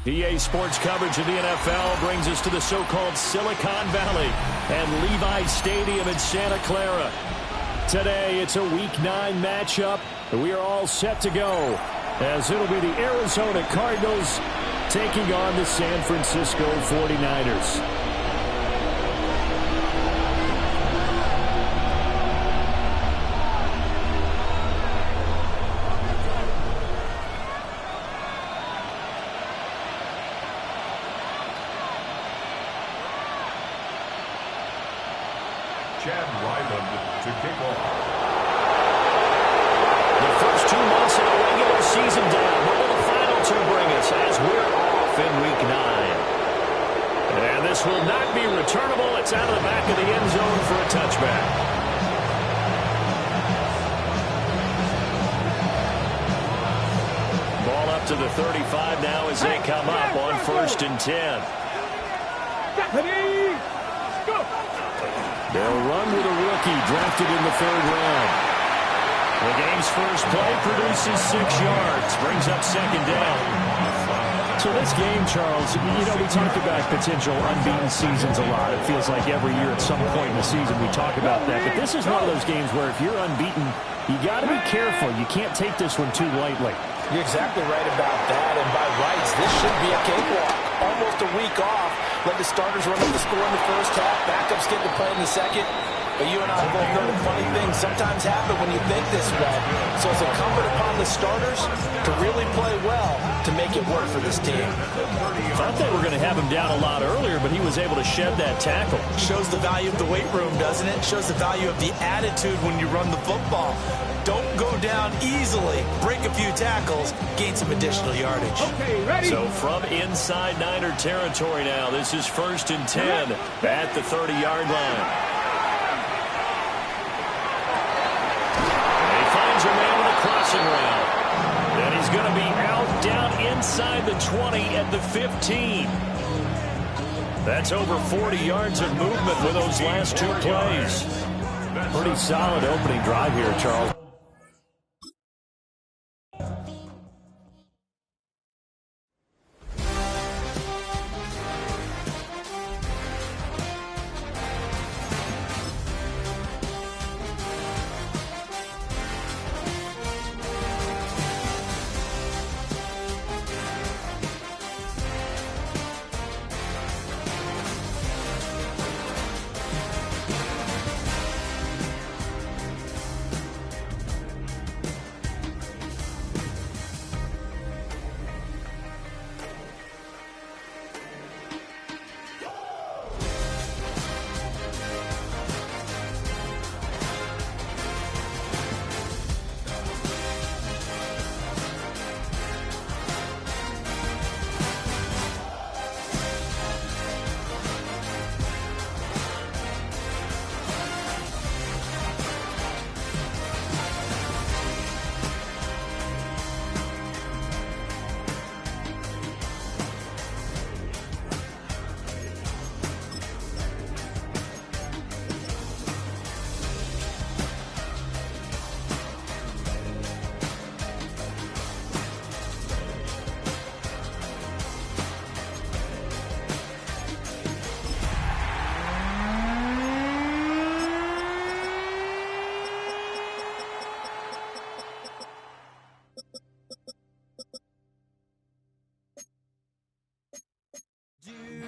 EA Sports coverage of the NFL brings us to the so-called Silicon Valley and Levi Stadium in Santa Clara. Today, it's a Week 9 matchup. We are all set to go, as it'll be the Arizona Cardinals taking on the San Francisco 49ers. To kick off. The first 2 months of the regular season down. What will the final 2 bring us as we're off in Week 9? And this will not be returnable. It's out of the back of the end zone for a touchback. Ball up to the 35 now as they come up on 1st and 10. They'll run with a rookie drafted in the 3rd round. The game's first play produces 6 yards, brings up 2nd down. So this game, Charles, you know, we talked about potential unbeaten seasons a lot. It feels like every year at some point in the season we talk about that. But this is one of those games where if you're unbeaten, you got to be careful. You can't take this one too lightly. You're exactly right about that. And by rights, this should be a cakewalk. Almost a week off. Let the starters run up the score in the first half. Backups get to play in the second. But you and I both know that funny things sometimes happen when you think this way. So it's incumbent upon the starters to really play well to make it work for this team. Thought they were going to have him down a lot earlier, but he was able to shed that tackle. Shows the value of the weight room, doesn't it? Shows the value of the attitude when you run the football. Don't go down easily. Break a few tackles. Gain some additional yardage. Okay, ready? So from inside Niner territory now, this is 1st and 10 at the 30-yard line. And he finds a man with a crossing route. And he's going to be out down inside the 20 at the 15. That's over 40 yards of movement with those last 2 plays. Pretty solid opening drive here, Charles.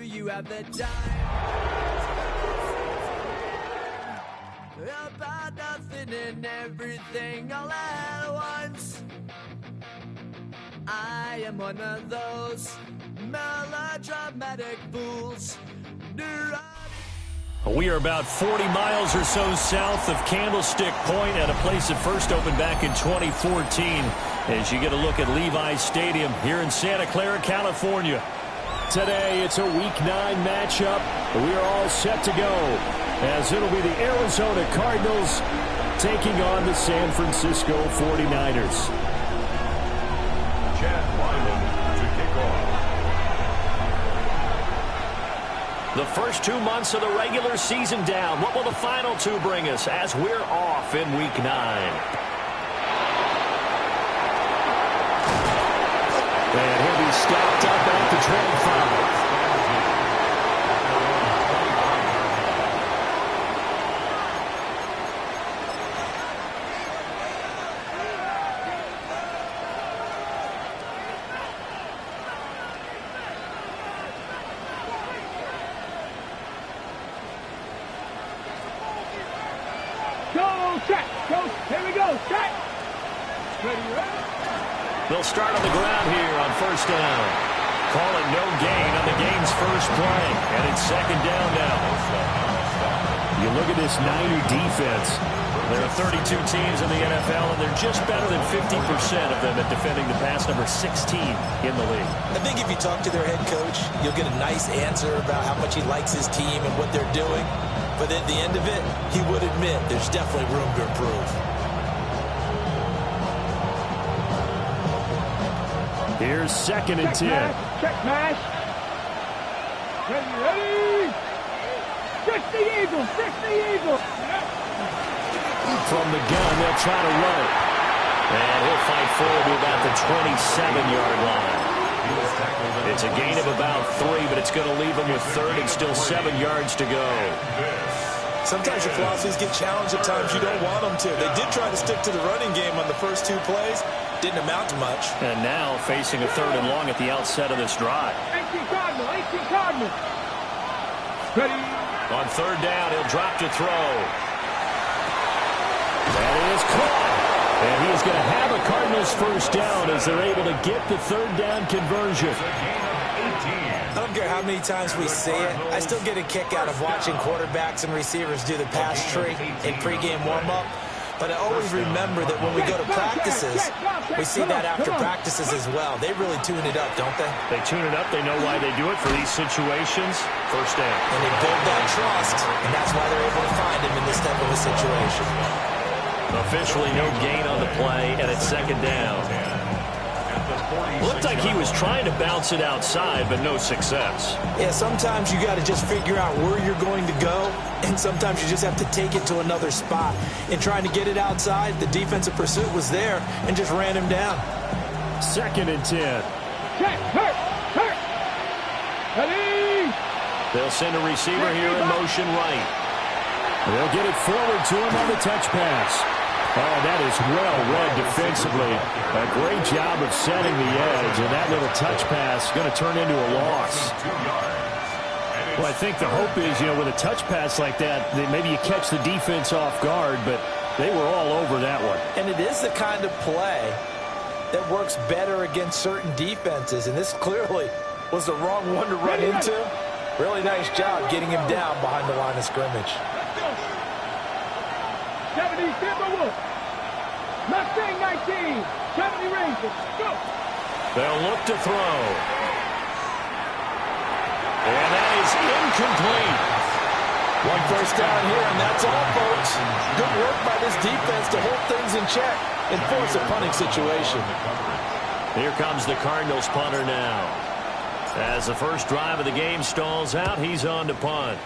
You have the time about nothing and everything all at once. I am one of those melodramatic fools. We are about 40 miles or so south of Candlestick Point at a place that first opened back in 2014 as you get a look at Levi's Stadium here in Santa Clara, California. Today, it's a Week 9 matchup. We are all set to go as it'll be the Arizona Cardinals taking on the San Francisco 49ers. Chad Lyman to kick off. The first 2 months of the regular season down. What will the final 2 bring us as we're off in Week 9? And he'll be stopped up at the 25. They'll start on the ground here on first down. Call it no gain on the game's first play. And it's second down now. You look at this Niner defense. There are 32 teams in the NFL, and they're just better than 50% of them at defending the pass, number 16 in the league. I think if you talk to their head coach, you'll get a nice answer about how much he likes his team and what they're doing. But at the end of it, he would admit there's definitely room to improve. Here's second and 10. Check mash. Ready. Fix the Eagles. From the gun, they'll try to run it. And he'll fight forward to about the 27-yard line. It's a gain of about 3, but it's going to leave him with third and still 7 yards to go. Sometimes your philosophies get challenged at times you don't want them to. They did try to stick to the running game on the first 2 plays. Didn't amount to much. And now facing a third and long at the outset of this drive. 18 Cardinal. Ready. On third down, he'll drop to throw. That is caught. And he is going to have a Cardinals first down as they're able to get the third down conversion. I don't care how many times we see it. I still get a kick out of watching quarterbacks and receivers do the pass tree in pregame warm-up. But I always remember that when we go to practices, we see that after practices as well. They really tune it up, don't they? They tune it up. They know why they do it for these situations. First down. And they build that trust, and that's why they're able to find him in this type of a situation. Officially no gain on the play, and it's second down. Looked like he was trying to bounce it outside, but no success. Yeah, sometimes you got to just figure out where you're going to go, and sometimes you just have to take it to another spot. In trying to get it outside, the defensive pursuit was there and just ran him down. Second and 10. Check, hurt. Ready. They'll send a receiver here in motion right. They'll get it forward to him on the touch pass. Oh, that is well read defensively. A great job of setting the edge, and that little touch pass is going to turn into a loss. Well, I think the hope is, with a touch pass like that, maybe you catch the defense off guard, but they were all over that one. And it is the kind of play that works better against certain defenses, and this clearly was the wrong one to run into. Really nice job getting him down behind the line of scrimmage. 70 Timberwolves. Mustang 19. 70 Rangers. Go. They'll look to throw. And that is incomplete. One first down here, and that's all, folks. Good work by this defense to hold things in check and force a punting situation. Here comes the Cardinals punter now. As the first drive of the game stalls out, he's on to punt.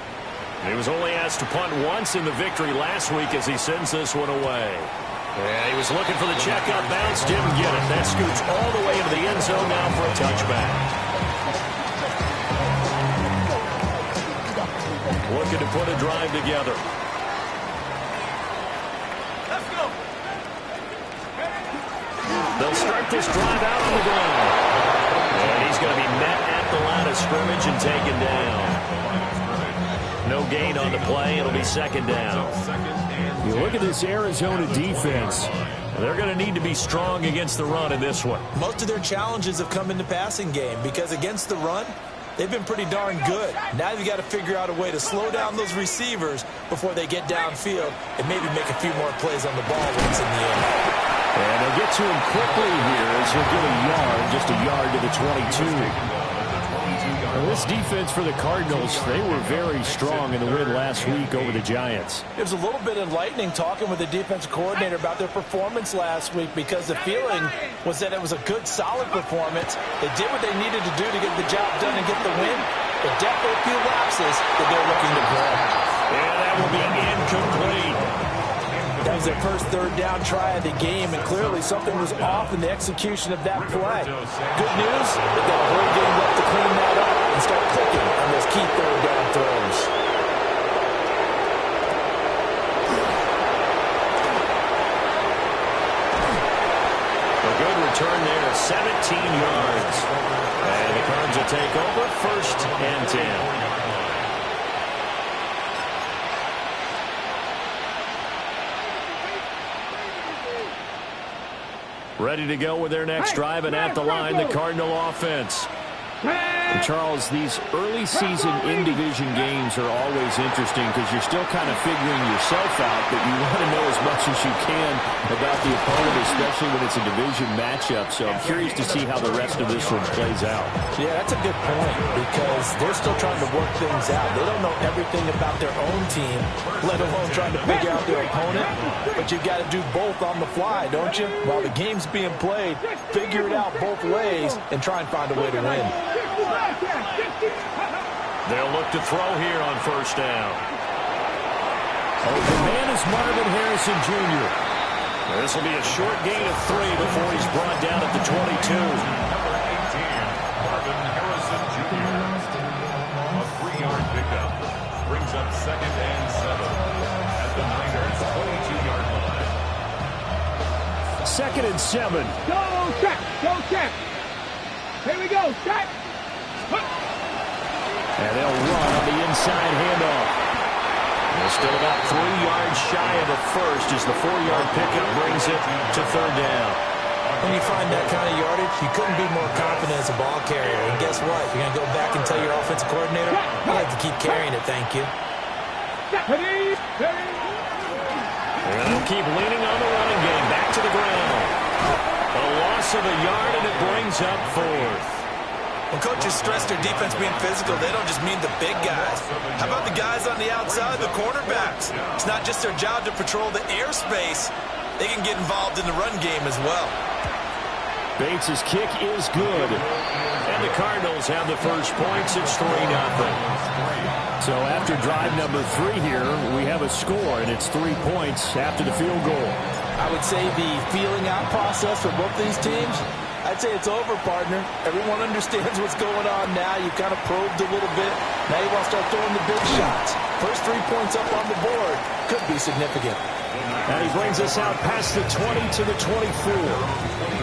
He was only asked to punt once in the victory last week as he sends this one away. And he was looking for the check-up bounce, didn't get it. That scoots all the way into the end zone now for a touchback. Looking to put a drive together. Let's go. They'll start this drive out on the ground. And he's going to be met at the line of scrimmage and taken down. No gain on the play. It'll be second down. You look at this Arizona defense. They're going to need to be strong against the run in this one. Most of their challenges have come in the passing game because against the run, they've been pretty darn good. Now you've got to figure out a way to slow down those receivers before they get downfield and maybe make a few more plays on the ball when it's in the air. And they'll get to him quickly here as he'll get a yard, just a yard to the 22. Well, this defense for the Cardinals, they were very strong in the win last week over the Giants. It was a little bit enlightening talking with the defensive coordinator about their performance last week because the feeling was that it was a good, solid performance. They did what they needed to do to get the job done and get the win, but definitely a few lapses that they're looking to correct. And that will be incomplete. That was their first third down try of the game, and clearly something was off in the execution of that play. Good news, they've got a whole game left to clean that up and start clicking on those key third down throws. A good return there, 17 yards. And the Cards will take over, 1st and 10. Ready to go with their next drive, and at the line, the Cardinal offense. And Charles, these early season in-division games are always interesting because you're still kind of figuring yourself out, but you want to know as much as you can about the opponent, especially when it's a division matchup. So I'm curious to see how the rest of this one plays out. Yeah, that's a good point because they're still trying to work things out. They don't know everything about their own team, let alone trying to figure out their opponent. But you've got to do both on the fly, don't you? While the game's being played, figure it out both ways and try and find a way to win. They'll look to throw here on 1st down. The man is Marvin Harrison Jr. This will be a short gain of 3 before he's brought down at the 22. Number 18, Marvin Harrison Jr. A 3-yard pickup brings up 2nd and 7 at the Niners' 22-yard line. 2nd and 7. Go, check. Go, check. Here we go, check. And they'll run on the inside handoff. They're still about 3 yards shy of a first as the 4-yard pickup brings it to 3rd down. When you find that kind of yardage, you couldn't be more confident as a ball carrier. And guess what? You're going to go back and tell your offensive coordinator, I'd like to keep carrying it, thank you. And they'll keep leaning on the running game. Back to the ground. A loss of a yard, and it brings up 4th. When coaches stress their defense being physical, they don't just mean the big guys. How about the guys on the outside, the cornerbacks? It's not just their job to patrol the airspace. They can get involved in the run game as well. Bates' kick is good. And the Cardinals have the first points. It's 3-0. So after drive number 3 here, we have a score, and it's 3 points after the field goal. I would say the feeling out process for both these teams, I'd say it's over, partner. Everyone understands what's going on now. You kind of probed a little bit. Now you want to start throwing the big shots. First 3 points up on the board could be significant. And he brings us out past the 20 to the 24.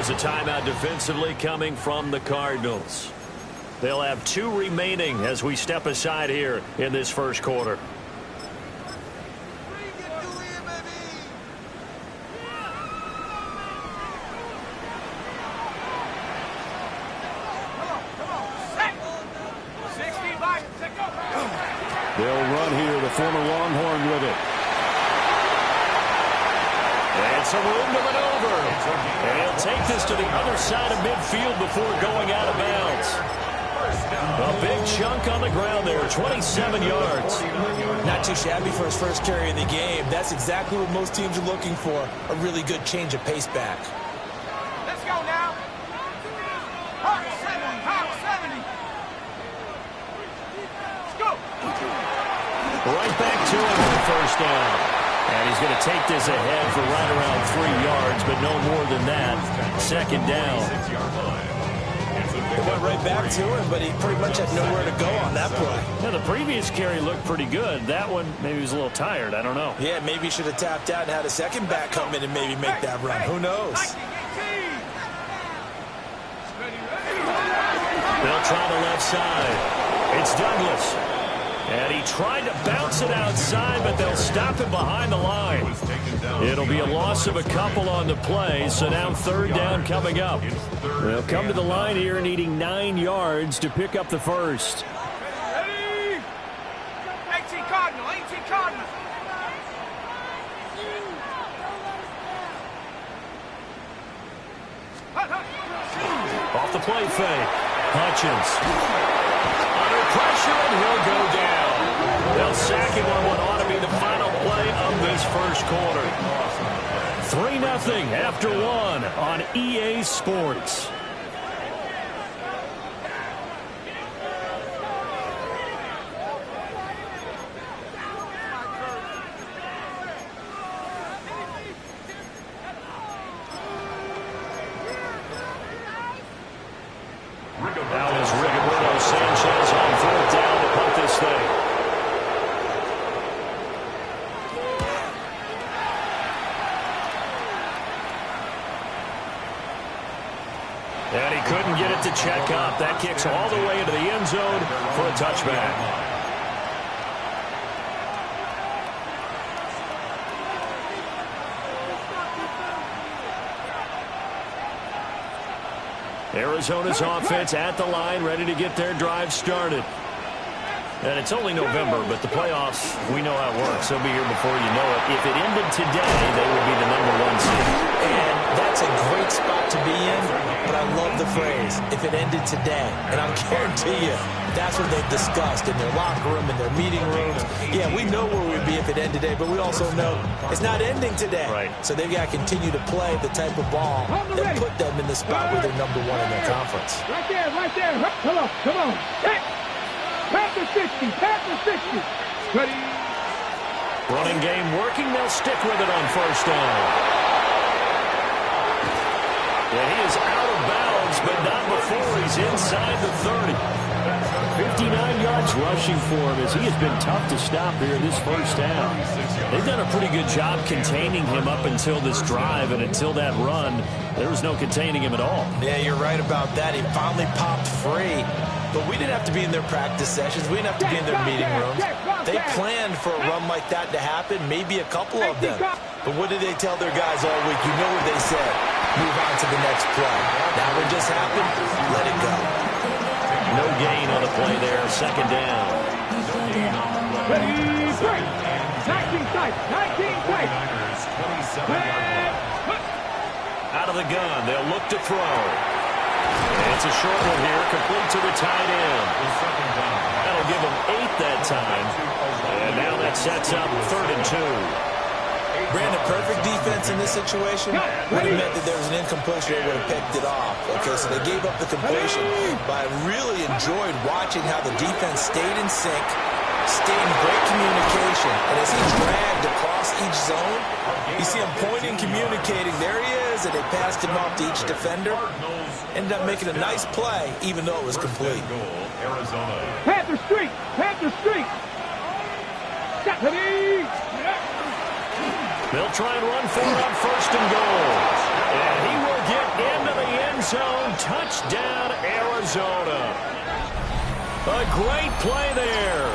A timeout defensively coming from the Cardinals. They'll have 2 remaining as we step aside here in this first quarter. They'll run here, the former Longhorn with it. And some room to maneuver. And he'll take this to the other side of midfield before going out of bounds. A big chunk on the ground there, 27 yards. Not too shabby for his first carry of the game. That's exactly what most teams are looking for, a really good change of pace back. Let's go now. Hot 70. Let's go. Right back to him on the first down. And he's going to take this ahead for right around 3 yards, but no more than that. 2nd down. 6-yard line. It's a It went right back to him, but he pretty much had nowhere to go on that play. Yeah, the previous carry looked pretty good. That one, maybe he was a little tired. I don't know. Yeah, maybe he should have tapped out and had a second back come in and maybe make that run. Who knows? They'll try the left side. It's Douglas. And he tried to bounce it outside, but they'll stop him behind the line. It'll be a loss of a couple on the play, so now third down coming up. They'll come to the line here needing 9 yards to pick up the first. Ready? 18 Cardinal, 18 Cardinal. Off the play fake. Hutchins. Under pressure, and he'll go down. They'll sack him on what ought to be the final play of this first quarter. 3-0 after 1 on EA Sports. Now is Rigoberto Sanchez on fourth down to punt this thing. And he couldn't get it to check up. That kicks all the way into the end zone for a touchback. Arizona's offense at the line, ready to get their drive started. And it's only November, but the playoffs, we know how it works. They'll be here before you know it. If it ended today, they would be the #1 seed. And that's a great spot to be in, but I love the phrase, if it ended today. And I'll guarantee you, that's what they've discussed in their locker room, in their meeting rooms. Yeah, we know where we'd be if it ended today, but we also know it's not ending today. Right. So they've got to continue to play the type of ball that put them in the spot where they're #1 in their conference. Right there, right there. Come on, come on. Hey. Panther 60, Panther 60. Ready? Running game working. They'll stick with it on first down. And he is out of bounds, but not before he's inside the 30. 59 yards rushing for him as he has been tough to stop here this first down. They've done a pretty good job containing him up until this drive, and until that run, there was no containing him at all. Yeah, you're right about that. He finally popped free. But we didn't have to be in their practice sessions. We didn't have to be in their meeting rooms. They planned for a run like that to happen, maybe a couple of them. But what did they tell their guys all week? You know what they said. Move on to the next play. Now what just happened? Let it go. No gain on the play there. Second down. Ready, break. 19 tight, 19 tight. Out of the gun. They'll look to throw. It's a short one here, complete to the tight end. That'll give him 8 that time. And now that sets up 3rd and 2. Brandon, perfect defense in this situation would have meant that there was an incompletion. They would have picked it off. Okay, so they gave up the completion. But I really enjoyed watching how the defense stayed in sync, stayed in great communication. And as he dragged across each zone, you see him pointing, communicating. There he is, and they passed him off to each defender. Ended up making a nice play, even though it was complete. Panther streak, Panther streak. Ready. They'll try and run for it on 1st and goal. And he will get into the end zone. Touchdown, Arizona. A great play there.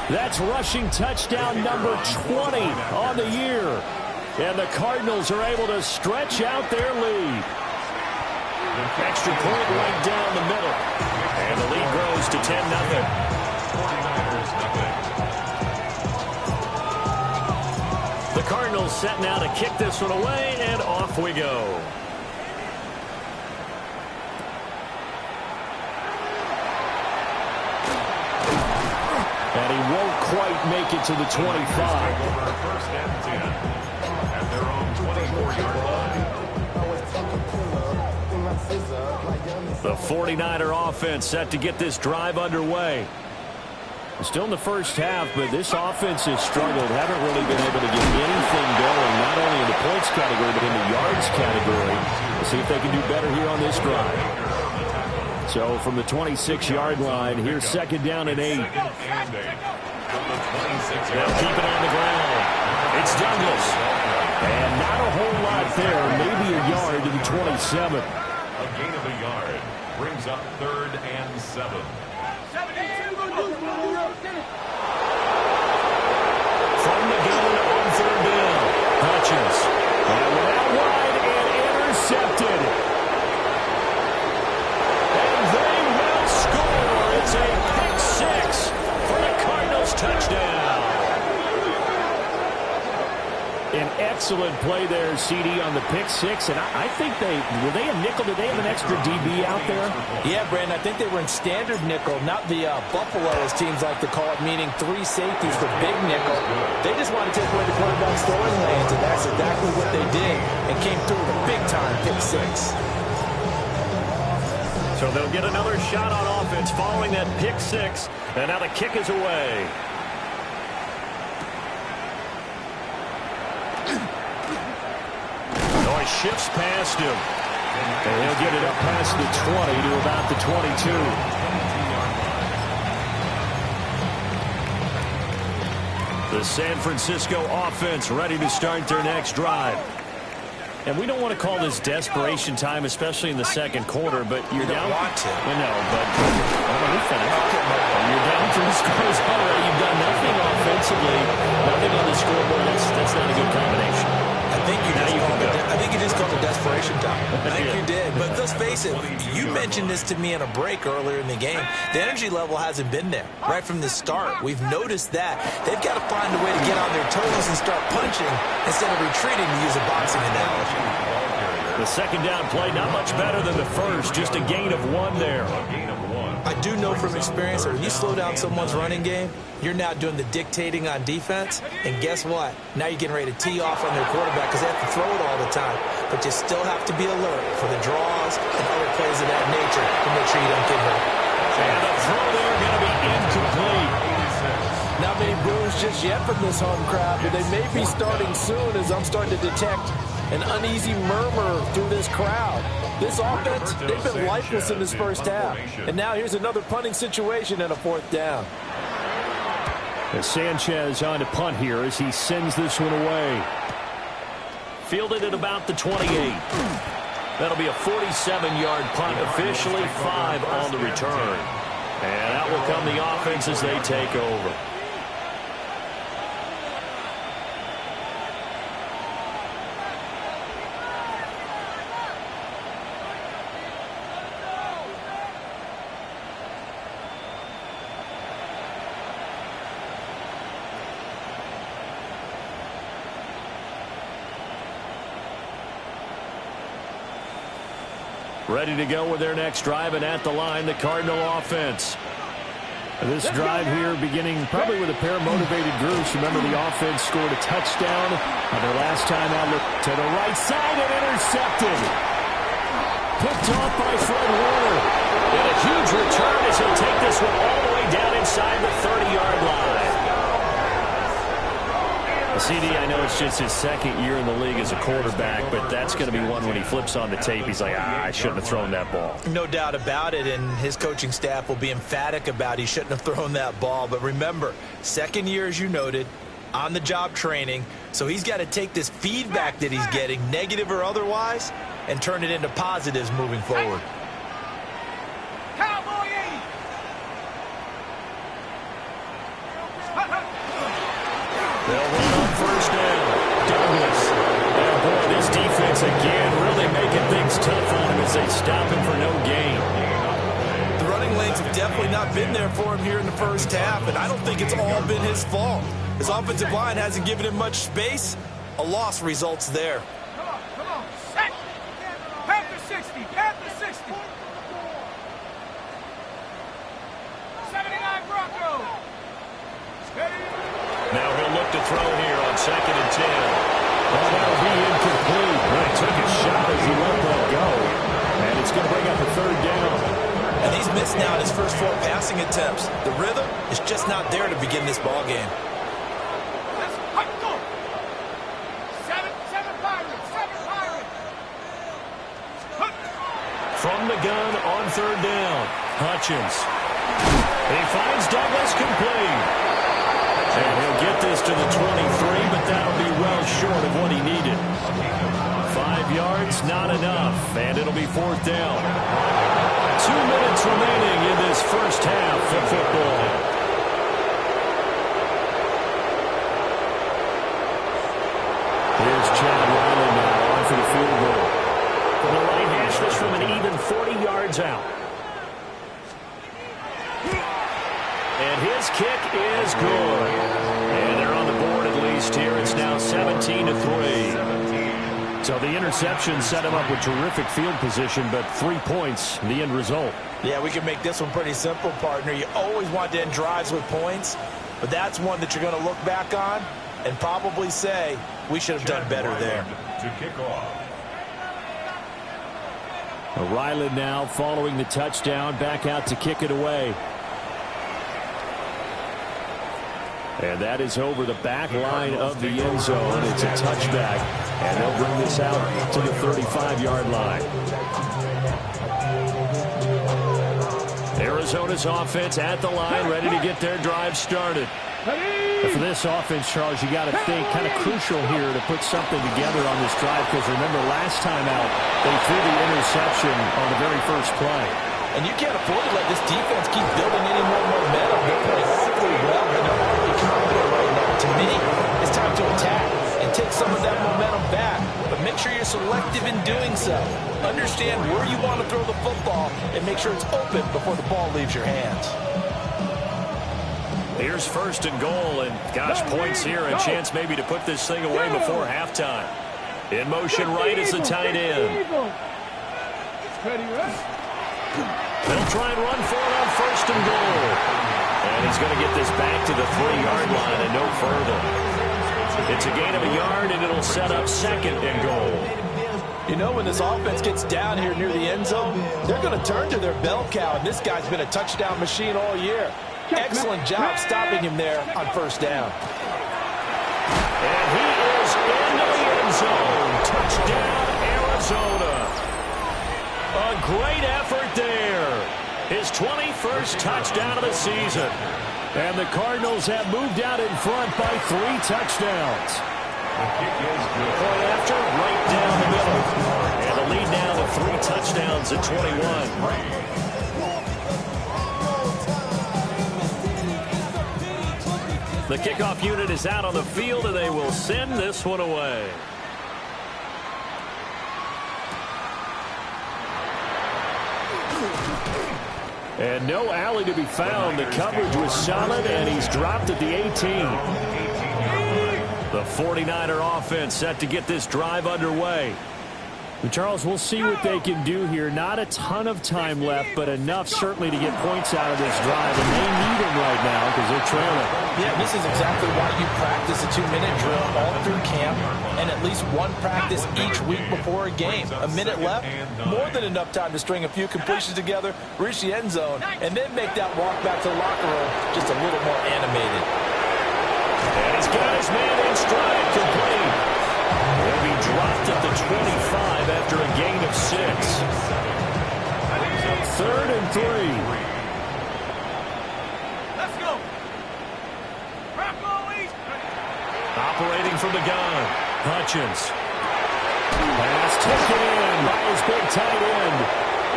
That's rushing touchdown number 20 on the year. And the Cardinals are able to stretch out their lead. Extra point right down the middle. And the lead grows to 10-0. 49ers nothing. The Cardinals set now to kick this one away, and off we go. And he won't quite make it to the 25. First and 10 at their own 24-yard line. The 49er offense set to get this drive underway. Still in the first half, but this offense has struggled. Haven't really been able to get anything going, not only in the points category, but in the yards category. We'll see if they can do better here on this drive. So from the 26-yard line, here's second down and 8. Second and 8. From the 26 They'll keep it on the ground. It's Douglas. And not a whole lot there. Maybe a yard to the 27. A gain of a yard brings up 3rd and 7. From the gun on 3rd down. Hutchins. And out wide and intercepted. And they will score. It's a pick 6 for the Cardinals touchdown. An excellent play there, CD, on the pick 6. And I think were they a nickel? Did they have an extra DB out there? Yeah, Brandon, I think they were in standard nickel, not the Buffalo, as teams like to call it, meaning 3 safeties for big nickel. They just want to take away the quarterback's throwing lanes, and that's exactly what they did, and came through with a big-time pick 6. So they'll get another shot on offense following that pick 6, and now the kick is away. Shifts past him. And he'll get it up past the 20 to about the 22. The San Francisco offense ready to start their next drive. And we don't want to call this desperation time, especially in the second quarter, but you're down. Want to. I know, but let me finish. You're down 3 scores already. You've done nothing offensively, nothing on the scoreboard. That's not a good combination. I think you just called it desperation time. I think you did. But let's face it, you mentioned this to me in a break earlier in the game. The energy level hasn't been there right from the start. We've noticed that. They've got to find a way to get on their toes and start punching instead of retreating, to use a boxing analogy. The second down play, not much better than the first. Just a gain of 1 there. I do know from experience that when you slow down someone's running game, you're now doing the dictating on defense. And guess what? Now you're getting ready to tee off on their quarterback because they have to throw it all the time. But you still have to be alert for the draws and other plays of that nature to make sure you don't get hurt. And the throw there going to be incomplete. Not many boos just yet from this home crowd, but they may be starting soon as I'm starting to detect an uneasy murmur through this crowd. This offense, they've been lifeless in this first half. And now here's another punting situation and a 4th down. As Sanchez on to punt here as he sends this one away. Fielded at about the 28. That'll be a 47-yard punt, officially 5 on the return. And out will come the offense as they take over. Ready to go with their next drive, and at the line, the Cardinal offense. This drive here beginning probably with a pair of motivated groups. Remember, the offense scored a touchdown on their last time out. Look to the right side and intercepted. Picked off by Fred Warner. And a huge return as he'll take this one all the way down inside the 30-yard line. CD, I know it's just his second year in the league as a quarterback, but that's going to be one when he flips on the tape. He's like, I shouldn't have thrown that ball. No doubt about it, and his coaching staff will be emphatic about he shouldn't have thrown that ball. But remember, second year, as you noted, on-the-job training, so he's got to take this feedback that he's getting, negative or otherwise, and turn it into positives moving forward. They'll run on first down. Douglas. And boy, this defense again really making things tough on him as they stop him for no gain. The running lanes have definitely not been there for him here in the first half, and I don't think it's all been his fault. His offensive line hasn't given him much space. A loss results there. Come on, set. Panther 60, Panther 60. 79 Broncos. Now he'll look to throw here on 2nd and 10. Well, that'll be incomplete. But he took a shot as he let that go. And it's going to bring up a 3rd down. And he's missed now in his first 4 passing attempts. The rhythm is just not there to begin this ball game. Seven Pirates. From the gun on third down. Hutchins. He finds Douglas complete. And he'll get this to the 23, but that'll be well short of what he needed. 5 yards, not enough, and it'll be fourth down. 2 minutes remaining in this first half of football. Here's Chad Riley now on for the field goal. From the right hash, this from an even 40 yards out. And his kick is good. And they're on the board at least here. It's now 17-3. So the interception set him up with terrific field position, but 3 points, the end result. Yeah, we can make this one pretty simple, partner. You always want to end drives with points, but that's one that you're going to look back on and probably say, we should have done better there. To kick off. Ryland now following the touchdown, back out to kick it away. And that is over the back line of the end zone. It's a touchback, and they'll bring this out to the 35-yard line. Arizona's offense at the line, ready to get their drive started. And for this offense, Charles, you got to think kind of crucial here to put something together on this drive, because remember last time out they threw the interception on the very first play. And you can't afford to let this defense keep building any more momentum. They're playing awfully well, and they're really confident right now. To me, it's time to attack and take some of that momentum back. But make sure you're selective in doing so. Understand where you want to throw the football and make sure it's open before the ball leaves your hands. Here's first and goal, and gosh, points here, a chance maybe to put this thing away before halftime. In motion right is the tight end. They'll try and run for it on first and goal. And he's going to get this back to the 3-yard line and no further. It's a gain of a yard, and it'll set up second and goal. You know, when this offense gets down here near the end zone, they're going to turn to their bell cow, and this guy's been a touchdown machine all year. Excellent job stopping him there on first down. And he is into the end zone. Touchdown, Arizona. A great effort there. His 21st touchdown of the season. And the Cardinals have moved out in front by 3 touchdowns. Point after, right down the middle. And the lead now to 3 touchdowns at 21. The kickoff unit is out on the field, and they will send this one away. And no alley to be found. The coverage was solid, and he's dropped at the 18. The 49er offense set to get this drive underway. Charles, we'll see what they can do here. Not a ton of time left, but enough certainly to get points out of this drive, and they need them right now because they're trailing. Yeah, this is exactly why you practice a 2-minute drill all through camp and at least one practice each week before a game. A minute left, more than enough time to string a few completions together, reach the end zone, and then make that walk back to the locker room just a little more animated. And he's got his man in stride, complete. He'll be dropped at the 25 after a gain of 6. 3rd and 3. Let's go. Operating from the gun. Hutchins. Pass taken in by his big tight end.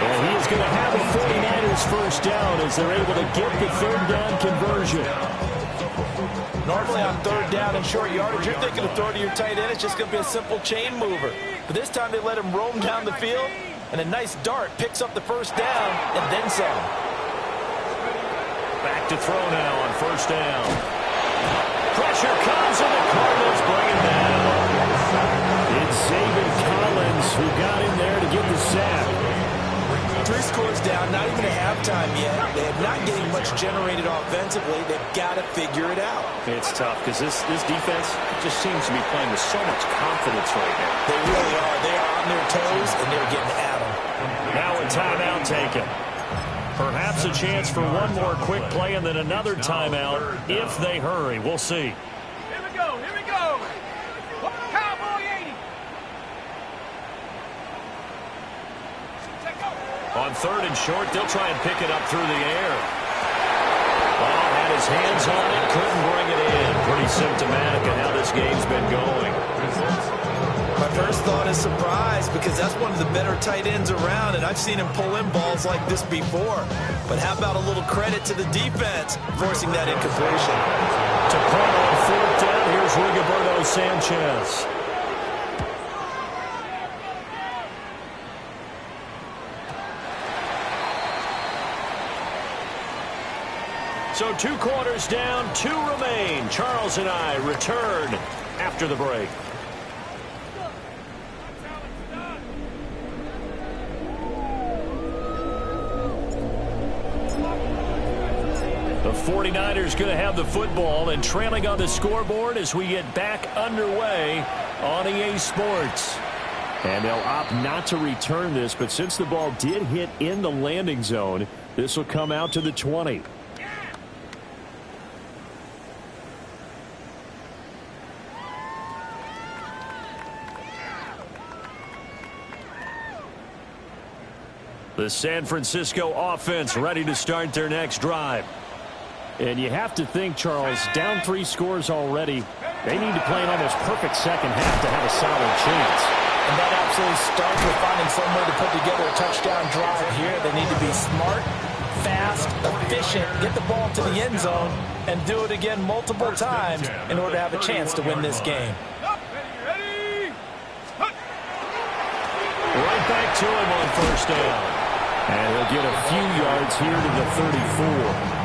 And he is going to have the 49ers first down as they're able to get the 3rd down conversion. Normally on 3rd down and short yardage, you're thinking of throwing to your tight end. It's just going to be a simple chain mover. But this time they let him roam down the field, and a nice dart picks up the first down and then some. Back to throw now on first down. Pressure comes, and the Cardinals bring it down. It's Zaven Collins who got in there to get the sack. 3 scores down, not even at halftime yet. They're not getting much generated offensively. They've got to figure it out. It's tough because this defense just seems to be playing with so much confidence right now. They really are. They are on their toes, and they're getting at them. Now a timeout taken. Perhaps a chance for one more quick play and then another timeout if they hurry. We'll see. Here we go. Here we go. Cowboy 80. On 3rd and short, they'll try and pick it up through the air. Ball had his hands on it, couldn't bring it in. Pretty symptomatic of how this game's been going. My first thought is surprise, because that's one of the better tight ends around, and I've seen him pull in balls like this before. But how about a little credit to the defense forcing that incompletion? To punt on 4th down, here's Rigoberto Sanchez. So 2 quarters down, 2 remain. Charles and I return after the break. The 49ers going to have the football and trailing on the scoreboard as we get back underway on EA Sports. And they'll opt not to return this, but since the ball did hit in the landing zone, this will come out to the 20. The San Francisco offense ready to start their next drive. And you have to think, Charles, down 3 scores already. They need to play an almost perfect second half to have a solid chance. And that absolutely starts with finding some way to put together a touchdown drive here. They need to be smart, fast, efficient, get the ball to the end zone, and do it again multiple times in order to have a chance to win this game. Right back to him on 1st down. And he'll get a few yards here to the 34.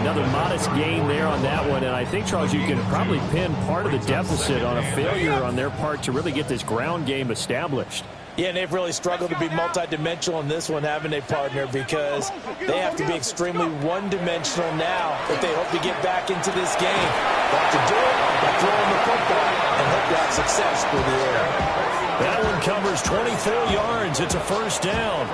Another modest gain there on that one, and I think, Charles, you can probably pin part of the deficit on a failure on their part to really get this ground game established. Yeah, and they've really struggled to be multidimensional in this one, haven't they, partner? Because they have to be extremely one-dimensional now if they hope to get back into this game. They have to do it by throwing the football and hope to have success through the air. That one covers 24 yards. It's a 1st down.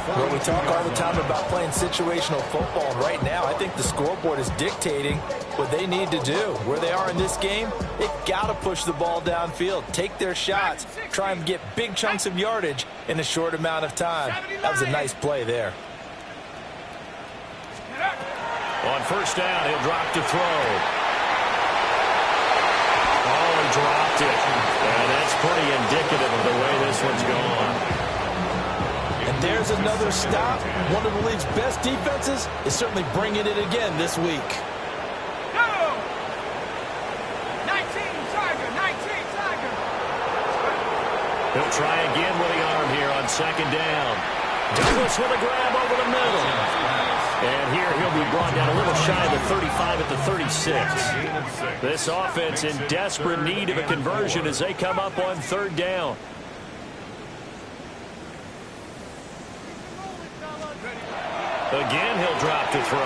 Well, we talk all the time about playing situational football. And right now, I think the scoreboard is dictating what they need to do. Where they are in this game, they've got to push the ball downfield, take their shots, try and get big chunks of yardage in a short amount of time. That was a nice play there. On 1st down, he'll drop to throw. Oh, he dropped it. And that's pretty indicative of the way this one's gone. And there's another stop. One of the league's best defenses is certainly bringing it again this week. Go! 19, Tiger, 19, Tiger. He'll try again with the arm here on 2nd down. Douglas with a grab over the middle. And here he'll be brought down a little shy of the 35 at the 36. This offense in desperate need of a conversion as they come up on 3rd down. Again, he'll drop to throw.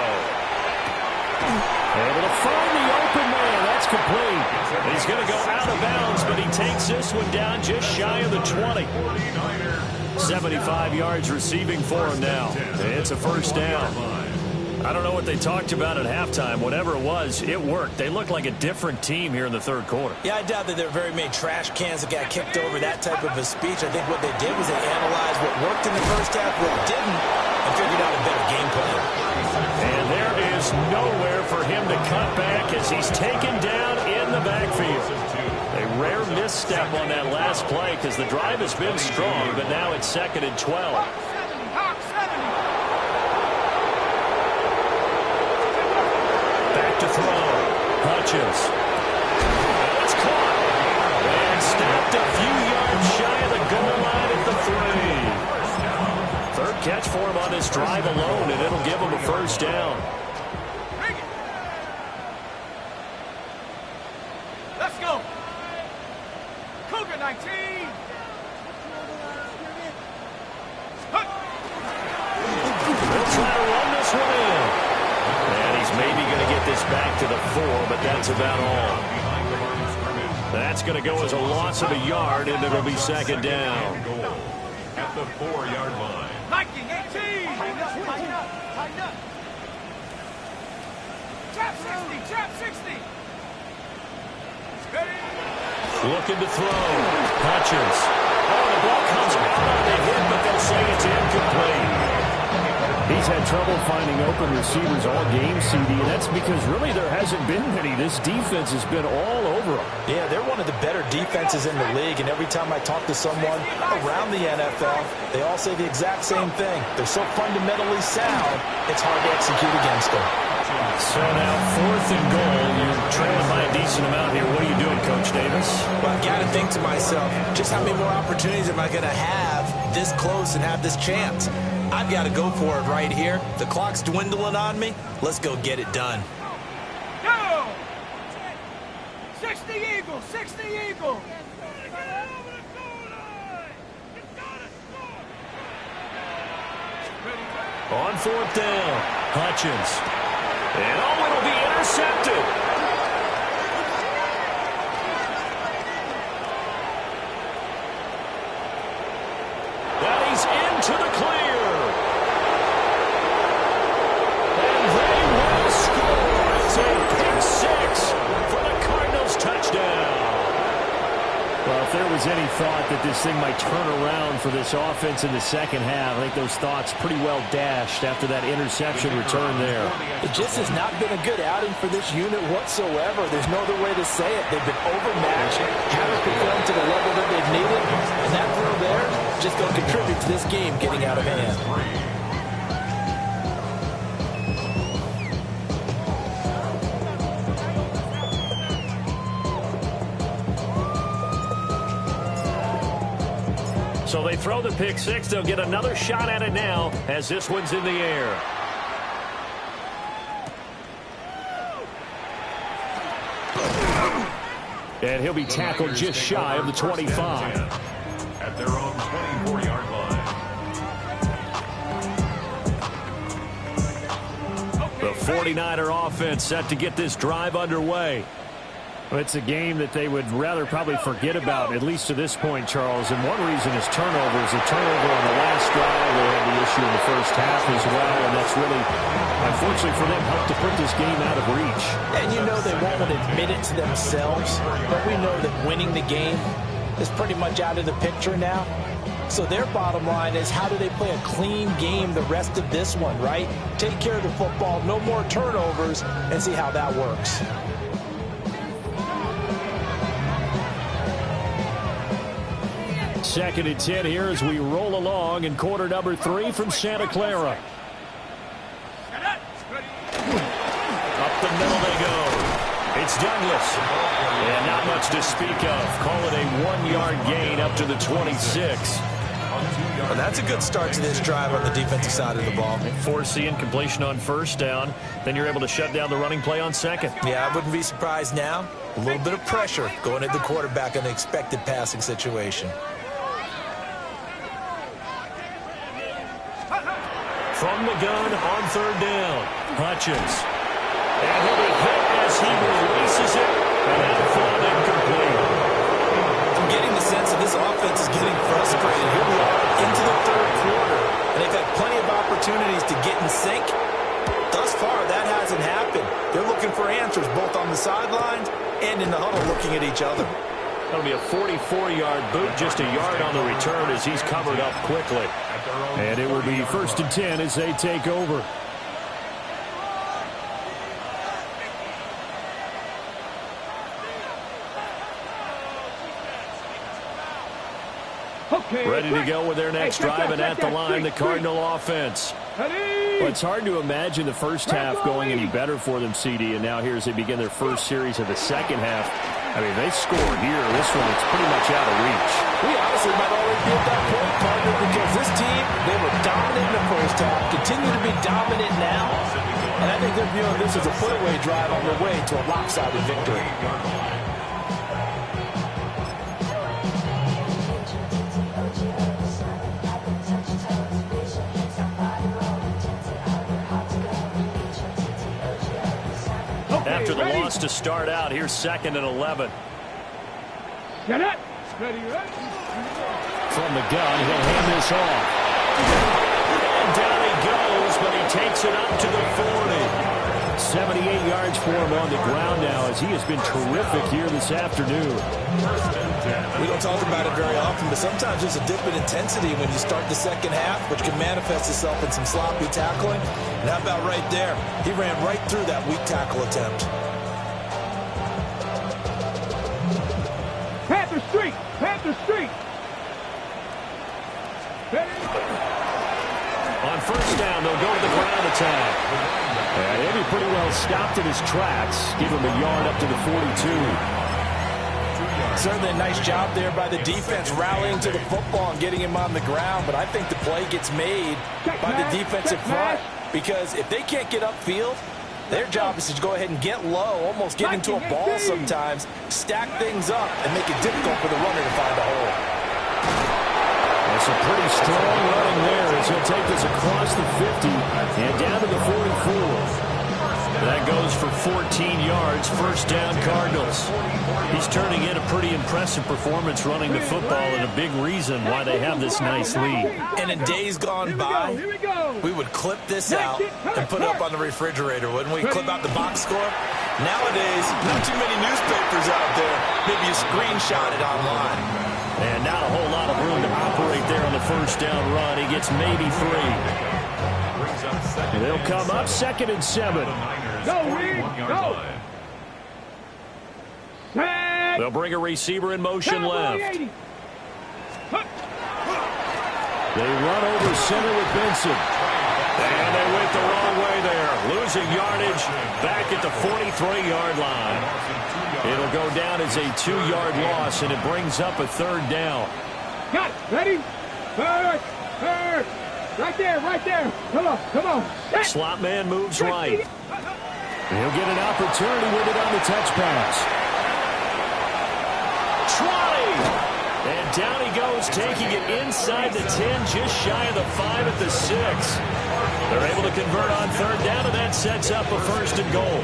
Able to find the open man. That's complete. He's going to go out of bounds, but he takes this one down just shy of the 20. 75 yards receiving for him now. It's a 1st down. I don't know what they talked about at halftime. Whatever it was, it worked. They look like a different team here in the 3rd quarter. Yeah, I doubt that there are very many trash cans that got kicked over, that type of a speech. I think what they did was they analyzed what worked in the 1st half, what didn't, and figured out a better game plan. And there is nowhere for him to cut back as he's taken down in the backfield. A rare misstep on that last play because the drive has been strong, but now it's 2nd and 12. To throw. Hutchins. It's caught. And stopped a few yards shy of the goal line at the 3. 3rd catch for him on this drive alone, and it'll give him a 1st down. Let's go. Cougar 19. They'll try to run this one in. And he's maybe going to get this back to the 4, but that's about all. That's going to go as a loss of a yard, and it'll be 2nd down. At the 4-yard line. Nike 18. Tighten up. Trap 60. Trap 60. Looking to throw. Hutchins. Oh, the ball comes out on the hit, but they they'll say it's incomplete. He's had trouble finding open receivers all game, CD, and that's because really there hasn't been many. This defense has been all over them. Yeah, they're one of the better defenses in the league, and every time I talk to someone around the NFL, they all say the exact same thing. They're so fundamentally sound, it's hard to execute against them. So now 4th and goal. You're trailing by a decent amount here. What are you doing, Coach Davis? Well, I've got to think to myself, just how many more opportunities am I going to have this close and have this chance? I've got to go for it right here. The clock's dwindling on me. Let's go get it done. Go! 60 Eagles, 60 Eagles. On 4th down, Hutchins. And it'll be intercepted. That he's into the clear. And they will score. It's a pick 6 for the Cardinals touchdown. Well, if there was any thought that this thing might turn around for this offense in the second half, I think those thoughts pretty well dashed after that interception return there. It just has not been a good outing for this unit whatsoever. There's no other way to say it. They've been overmatched, haven't performed to the level that they've needed, and that throw there just going to contribute to this game getting out of hand. So they throw the pick 6. They'll get another shot at it now as this one's in the air. And he'll be tackled just shy of the 25. At their own 24-yard line. The 49er offense set to get this drive underway. Well, it's a game that they would rather probably forget about, at least to this point, Charles. And one reason is turnovers. A turnover on the last drive. They had the issue in the first half as well, and that's really, unfortunately for them, helped to put this game out of reach. And you know they won't admit it to themselves, but we know that winning the game is pretty much out of the picture now. So their bottom line is, how do they play a clean game the rest of this one, right? Take care of the football, no more turnovers, and see how that works. Second and 10 here as we roll along in quarter number 3 from Santa Clara. Up the middle they go. It's Douglas. And not much to speak of. Call it a 1-yard gain up to the 26. Well, that's a good start to this drive on the defensive side of the ball. Forcing completion on first down. Then you're able to shut down the running play on second. Yeah, I wouldn't be surprised now. A little bit of pressure going at the quarterback in an expected passing situation. From the gun on third down, Hutchins. And he'll be hit as he releases it, and that'll fall incomplete. I'm getting the sense that this offense is getting frustrated. Here we are into the third quarter, and they've had plenty of opportunities to get in sync. Thus far, that hasn't happened. They're looking for answers both on the sidelines and in the huddle looking at each other. That'll be a 44-yard boot, just a yard on the return as he's covered up quickly. And it will be 1st and 10 as they take over. Okay, Ready to go with their next drive, and at the line, the Cardinal offense. Well, it's hard to imagine the first half going any better for them, CD, and now here as they begin their first series of the second half. I mean, they score here. This one, it's pretty much out of reach. We honestly might already be at that point, partner, because this team, they were dominant in the first half, continue to be dominant now, and I think they're viewing this as a put-away drive on their way to a lopsided victory. After the loss to start out, here's 2nd and 11. Get it. Ready, ready. From the gun, he'll hand this off. And down he goes, but he takes it up to the 40. 78 yards for him on the ground now, as he has been terrific here this afternoon. We don't talk about it very often, but sometimes there's a dip in intensity when you start the second half, which can manifest itself in some sloppy tackling. And how about right there? He ran right through that weak tackle attempt. Panther Street! Panther Street! On first down, they'll go to the ground attack. And he'll be pretty well stopped in his tracks. Give him a yard up to the 42. Certainly a nice job there by the defense rallying to the football and getting him on the ground, but I think the play gets made by the defensive front because if they can't get upfield, their job is to go ahead and get low, almost get into a ball sometimes, stack things up, and make it difficult for the runner to find a hole. That's a pretty strong running there as he'll take this across the 50 and down to the 44. That goes for 14 yards, first down Cardinals. He's turning in a pretty impressive performance running the football and a big reason why they have this nice lead. And in days gone by, we would clip this out and put it up on the refrigerator, wouldn't we? Clip out the box score. Nowadays, not too many newspapers out there. Maybe you screenshot it online. And not a whole lot of room to operate there on the first down run. He gets maybe 3. And they'll come up 2nd and 7. Go, Reed! Go! They'll bring a receiver in motion left. They run over center with Benson. And they went the wrong way there. Losing yardage back at the 43-yard line. It'll go down as a 2-yard loss, and it brings up a 3rd down. Got it. Ready? Third. Right there, right there. Come on, come on. Slot man moves right. He'll get an opportunity with it on the touch pass. Trotty! And down he goes, taking it inside the 10, just shy of the 5 at the 6. They're able to convert on 3rd down, and that sets up a 1st and goal.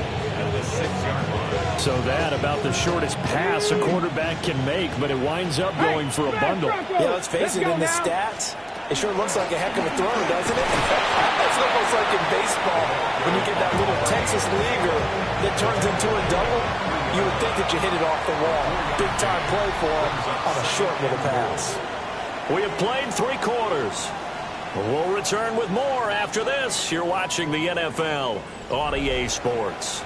So that about the shortest pass a quarterback can make, but it winds up going for a bundle. Yeah, let's face it, in the stats, it sure looks like a heck of a throw, doesn't it? It's almost like in baseball, when you get that little Texas leaguer that turns into a double, you would think that you hit it off the wall. Big-time play for him on a short little pass. We have played 3 quarters. We'll return with more after this. You're watching the NFL on EA Sports.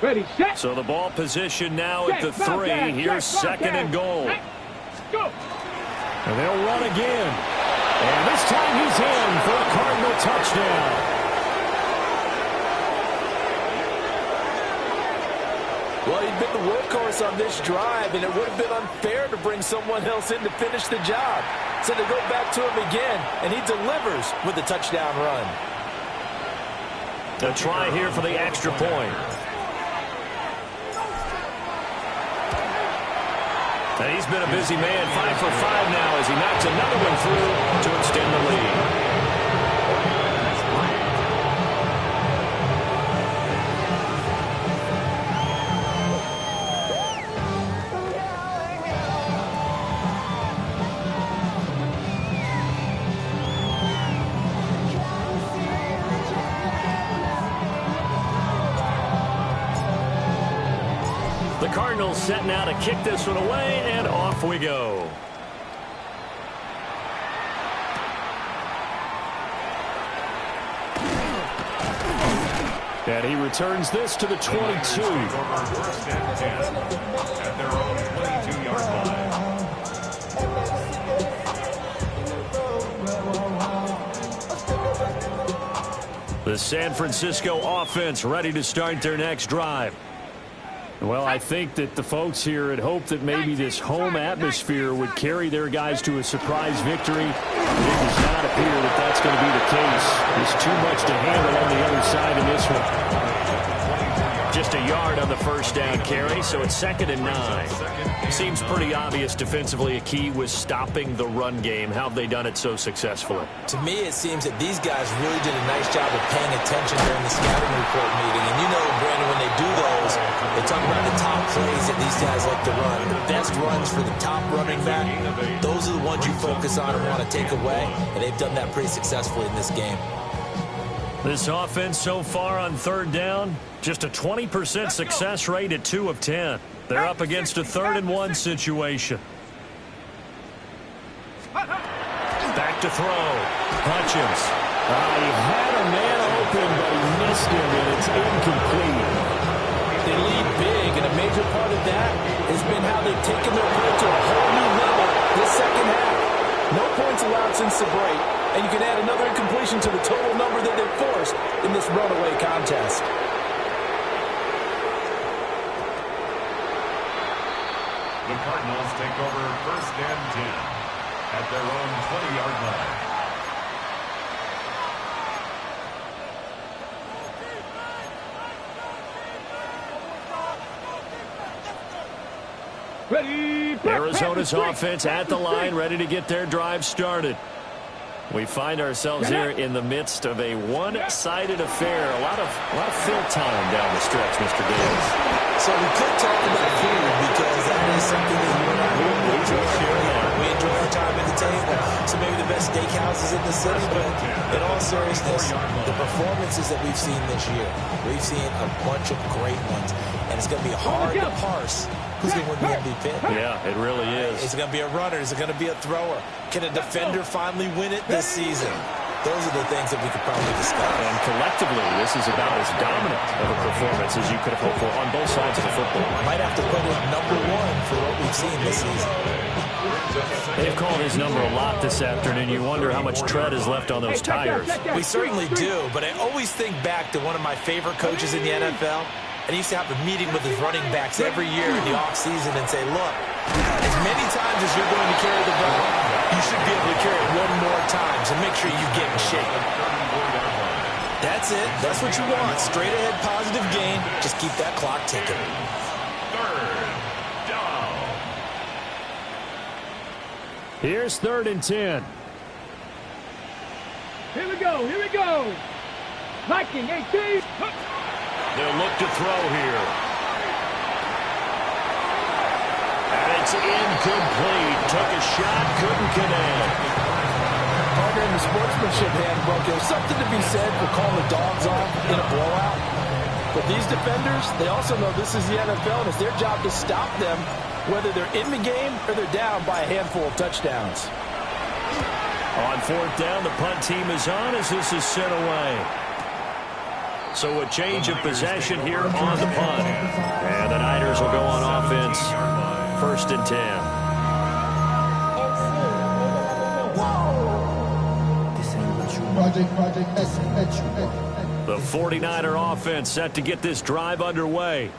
Ready, set. So the ball position now at the 3. Here's 2nd and goal. Go. And they'll run again. And this time he's in for a Cardinal touchdown. Well, he'd been the workhorse on this drive, and it would have been unfair to bring someone else in to finish the job. So they go back to him again, and he delivers with a touchdown run. A try here for the extra point. And he's been a busy man, 5 for 5 now as he knocks another one through to extend the lead. Cardinals set now to kick this one away, and off we go. And he returns this to the 22. First and 10 at their own 22-yard line. The San Francisco offense ready to start their next drive. Well, I think that the folks here had hoped that maybe this home atmosphere would carry their guys to a surprise victory. It does not appear that that's going to be the case. There's too much to handle on the other side in this one. Just a yard on the first down carry, so it's 2nd and 9. Seems pretty obvious defensively a key was stopping the run game. How have they done it so successfully? To me, it seems that these guys really did a nice job of paying attention during the scouting report meeting. And you know, Brandon, when they do those, they talk about the top plays that these guys like to run. The best runs for the top running back. Those are the ones you focus on and want to take away. And they've done that pretty successfully in this game. This offense so far on 3rd down, just a 20% success rate at 2 of 10. They're up against a 3rd and 1 situation. Back to throw. Hutchins. He had a man open, but he missed him, and it's incomplete. They lead big, and a major part of that has been how they've taken their play to a whole new level this second half. No points allowed since the break, and you can add another incompletion to the total number that they've forced in this runaway contest. The Cardinals take over 1st and 10 at their own 20-yard line. Ready, Arizona's offense at the line, ready to get their drive started. We find ourselves here in the midst of a one-sided affair. A lot of fill time down the stretch, Mr. Davis. So we could talk about food because that is something that you and I really enjoy. We enjoy our time at the table. So maybe the best steakhouses in the city, but in all seriousness, the performances that we've seen this year, we've seen a bunch of great ones, and it's going to be hard to parse who's going to win the MVP. Yeah, it really is. Is it going to be a runner? Is it going to be a thrower? Can a defender finally win it this season? Those are the things that we could probably discuss. And collectively, this is about as dominant of a performance as you could have hoped for on both sides of the football. Might have to put it #1 for what we've seen this season. They've called his number a lot this afternoon. You wonder how much tread is left on those tires. We certainly do, but I always think back to one of my favorite coaches in the NFL. And he used to have a meeting with his running backs every year in the offseason and say, look, as many times as you're going to carry the ball, you should be able to carry it one more time, so make sure you get in shape. That's it. That's what you want. Straight ahead positive gain. Just keep that clock ticking. 3rd down. Here's 3rd and 10. Here we go, here we go. Viking 18. They'll look to throw here. And it's incomplete. Took a shot, couldn't connect. Partner, in the sportsmanship handbook, there's something to be said for calling the dogs off in a blowout. But these defenders, they also know this is the NFL, and it's their job to stop them, whether they're in the game or they're down by a handful of touchdowns. On 4th down, the punt team is on as this is sent away. So a change of possession here on the punt. And the Niners will go on offense. 1st and 10. The 49er offense set to get this drive underway.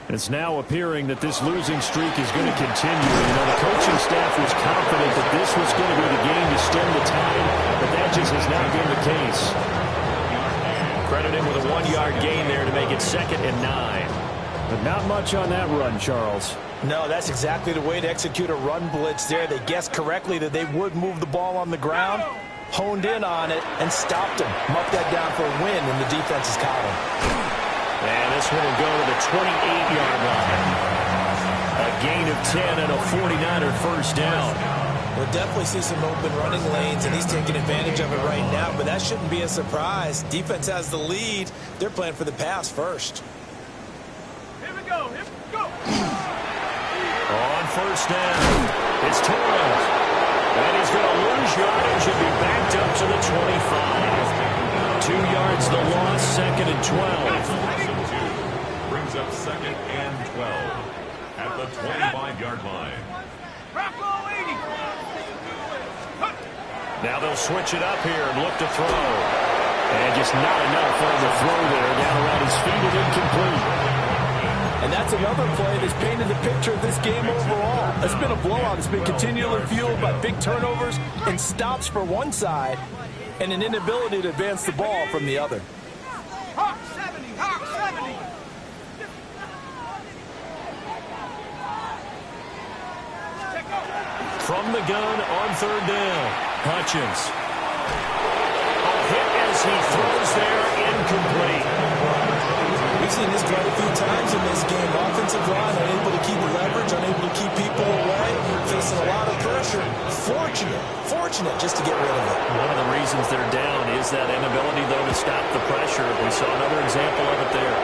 It's now appearing that this losing streak is going to continue. You know, the coaching staff was confident that this was going to be the game to stem the tide, but that just has not been the case. Credited with a 1-yard gain there to make it 2nd and 9. But not much on that run, Charles. No, that's exactly the way to execute a run blitz there. They guessed correctly that they would move the ball on the ground, honed in on it, and stopped him. Marked that down for a win in the defense's column. And this one will go to the 28-yard line. A gain of 10 and a 49er first down. We'll definitely see some open running lanes, and he's taking advantage of it right now, but that shouldn't be a surprise. Defense has the lead. They're playing for the pass first. Here we go, here we go. On 1st down, it's Torres. And he's going to lose yardage and be backed up to the 25. 2 yards the loss, 2nd and 12. Brings up 2nd and 12 at the 25-yard line. Now they'll switch it up here and look to throw. And just not enough on the throw there. Down around his feet and incomplete. And that's another play that's painted the picture of this game overall. It's been a blowout. It's been continually fueled by big turnovers and stops for one side and an inability to advance the ball from the other. Hawk 70, Hawk 70. from the gun on third down. Hutchins. A hit as he throws there, incomplete. We've seen this quite a few times in this game. Offensive line unable to keep leverage, unable to keep people away, facing a lot of pressure. Fortunate just to get rid of it. One of the reasons they're down is that inability, though, to stop the pressure. We saw another example of it there.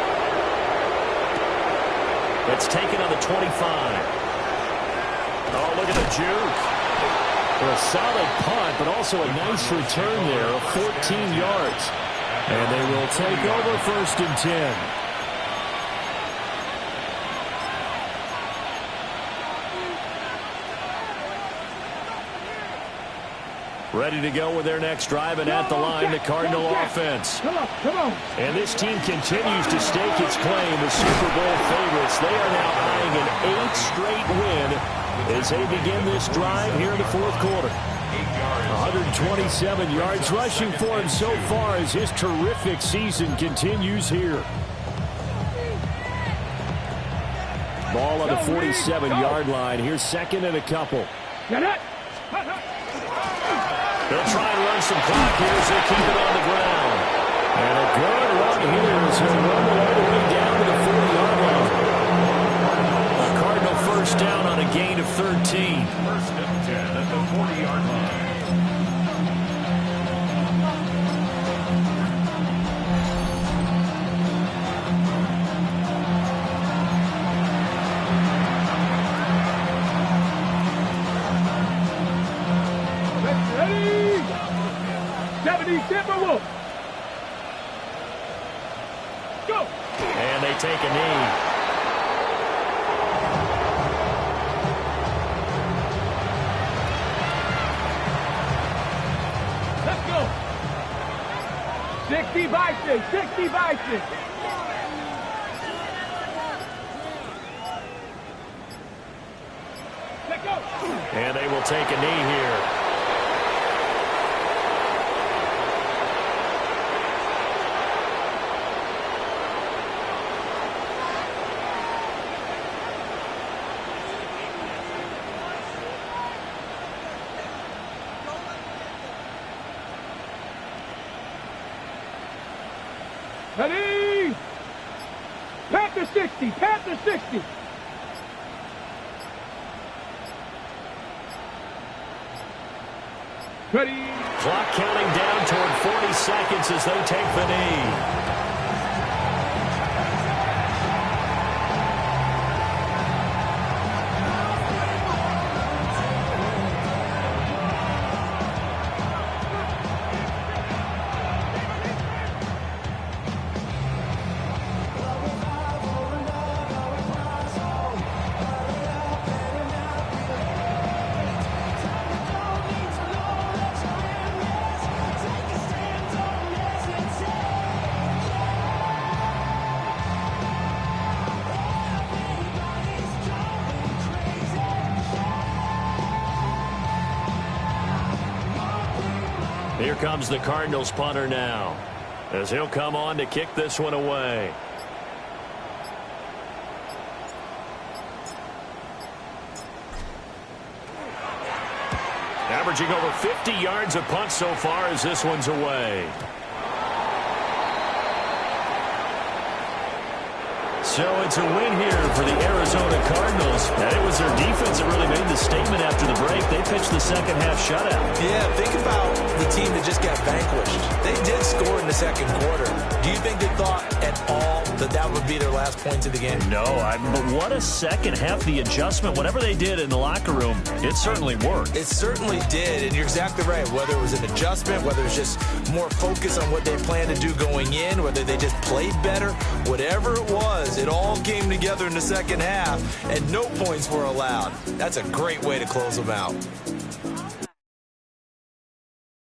It's taken on the 25. Oh, look at the juke. A solid punt, but also a nice return there of 14 yards. And they will take over 1st and 10. Ready to go with their next drive, and at the line, the Cardinal offense. Come on. And this team continues to stake its claim as Super Bowl favorites. They are now eyeing an 8th straight win as they begin this drive here in the 4th quarter. 127 yards rushing for him so far as his terrific season continues here. Ball on the 47-yard line. Here's 2nd and a couple. They'll try and run some clock here as they keep it on the ground. And a good run here as he'll run all the way down to the 40-yard line. A Cardinal 1st down on a gain of 13. 1st and 10 at the 40-yard line. Timberwolf. Go. And they take a knee. Let's go. 60 by 6. 60 by 6. Let's go. And they will take a knee here. Ready? Panther 60. Panther 60. Ready? Clock counting down toward 40 seconds as they take the knee. Here comes the Cardinals punter now, as he'll come on to kick this one away. Averaging over 50 yards a punt so far as this one's away. So it's a win here for the Arizona Cardinals. And it was their defense that really made the statement after the break. They pitched the second half shutout. Yeah, think about the team that just got vanquished. They did score in the 2nd quarter. Do you think they thought at all that that would be their last point of the game? No, but what a second half. The adjustment, whatever they did in the locker room, it certainly worked. It certainly did, and you're exactly right. Whether it was an adjustment, whether it was just more focus on what they planned to do going in, whether they just played better, whatever it was, it all came together in the second half, and no points were allowed. That's a great way to close them out.